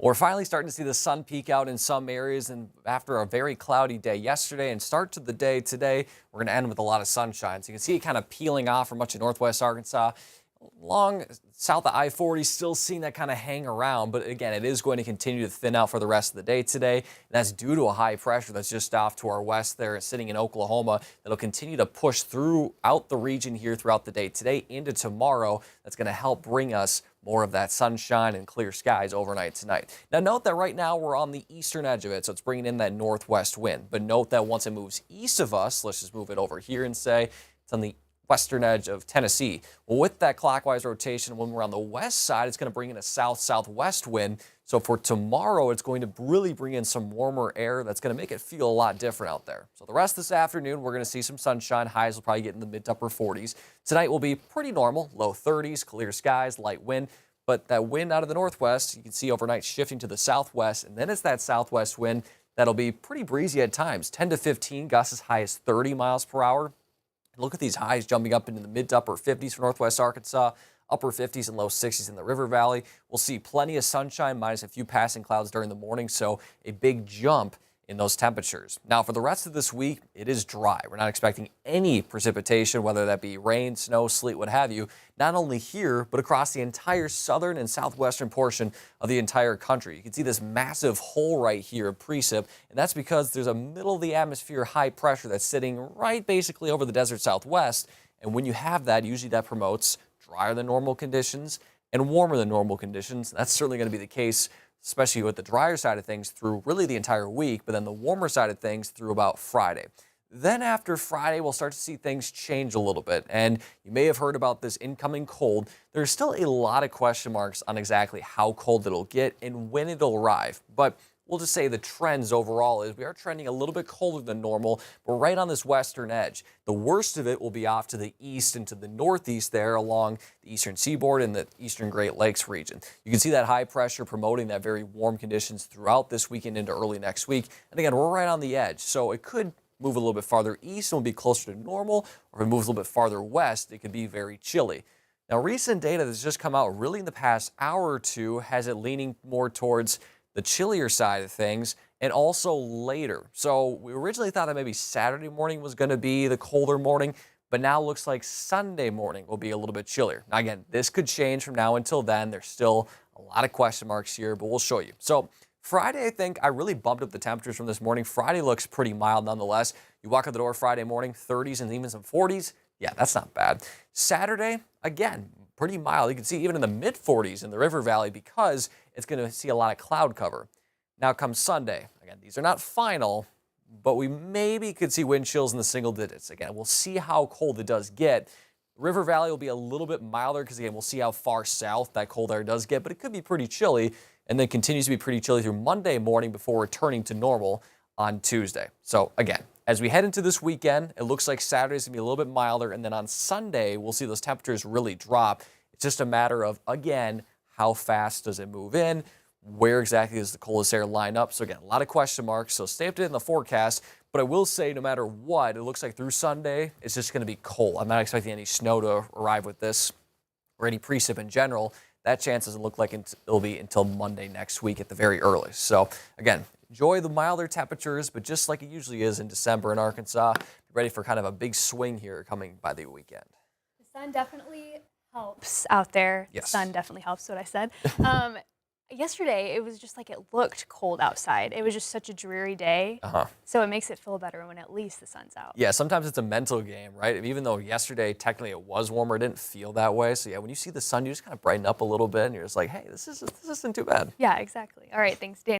We're finally starting to see the sun peek out in some areas, and after a very cloudy day yesterday and start to the day today, we're going to end with a lot of sunshine. So you can see it kind of peeling off from much of northwest Arkansas. Along south of I-40, still seeing that kind of hang around, but again, it is going to continue to thin out for the rest of the day today. And that's due to a high pressure that's just off to our west there, sitting in Oklahoma, that'll continue to push throughout the region here throughout the day today into tomorrow. That's going to help bring us more of that sunshine and clear skies overnight tonight. Now note that right now we're on the eastern edge of it, so it's bringing in that northwest wind. But note that once it moves east of us, let's just move it over here and say it's on the western edge of Tennessee. Well, with that clockwise rotation, when we're on the west side, it's going to bring in a south-southwest wind. So for tomorrow, it's going to really bring in some warmer air that's going to make it feel a lot different out there. So the rest of this afternoon, we're going to see some sunshine. Highs will probably get in the mid to upper 40s. Tonight will be pretty normal, low 30s, clear skies, light wind. But that wind out of the northwest, you can see overnight shifting to the southwest, and then it's that southwest wind that'll be pretty breezy at times, 10 to 15, gusts as high as 30 miles per hour. Look at these highs jumping up into the mid to upper 50s for northwest Arkansas, upper 50s and low 60s in the River Valley. We'll see plenty of sunshine minus a few passing clouds during the morning, so a big jump in those temperatures. Now for the rest of this week, it is dry. We're not expecting any precipitation, whether that be rain, snow, sleet, what have you, not only here, but across the entire southern and southwestern portion of the entire country. You can see this massive hole right here of precip, and that's because there's a middle of the atmosphere high pressure that's sitting right basically over the desert southwest. And when you have that, usually that promotes drier than normal conditions and warmer than normal conditions. That's certainly going to be the case, especially with the drier side of things through really the entire week, but then the warmer side of things through about Friday. Then after Friday, we'll start to see things change a little bit. And you may have heard about this incoming cold. There's still a lot of question marks on exactly how cold it'll get and when it'll arrive. But we'll just say the trends overall is we are trending a little bit colder than normal. We're right on this western edge. The worst of it will be off to the east and to the northeast there along the eastern seaboard and the eastern Great Lakes region. You can see that high pressure promoting that very warm conditions throughout this weekend into early next week. And again, we're right on the edge, so it could move a little bit farther east and will be closer to normal, or if it moves a little bit farther west, it could be very chilly. Now, recent data that's just come out really in the past hour or two has it leaning more towards the chillier side of things and also later. So we originally thought that maybe Saturday morning was going to be the colder morning, but now looks like Sunday morning will be a little bit chillier. Now again, this could change from now until then. There's still a lot of question marks here, but we'll show you. So Friday, I think I really bumped up the temperatures from this morning. Friday looks pretty mild nonetheless. You walk out the door Friday morning, 30s and even some 40s. Yeah, that's not bad. Saturday, again, pretty mild. You can see even in the mid 40s in the River Valley because it's going to see a lot of cloud cover. Now comes Sunday. Again, these are not final, but we maybe could see wind chills in the single digits. Again, we'll see how cold it does get. River Valley will be a little bit milder because, again, we'll see how far south that cold air does get, but it could be pretty chilly and then continues to be pretty chilly through Monday morning before returning to normal on Tuesday. So, again, as we head into this weekend, it looks like Saturday's going to be a little bit milder, and then on Sunday, we'll see those temperatures really drop. It's just a matter of, again, how fast does it move in? Where exactly does the coldest air line up? So, again, a lot of question marks, so stay up to date in the forecast. But I will say, no matter what, it looks like through Sunday, it's just going to be cold. I'm not expecting any snow to arrive with this or any precip in general. That chance doesn't look like it'll be until Monday next week at the very earliest. So, again, enjoy the milder temperatures, but just like it usually is in December in Arkansas, be ready for kind of a big swing here coming by the weekend. The sun definitely helps out there. Yes. The sun definitely helps, what I said. Yesterday, it was just like it looked cold outside. It was just such a dreary day. So it makes it feel better when at least the sun's out. Yeah, sometimes it's a mental game, right? Even though yesterday, technically it was warmer, it didn't feel that way. So yeah, when you see the sun, you just kind of brighten up a little bit and you're just like, hey, this isn't too bad. Yeah, exactly. All right, thanks, Dan.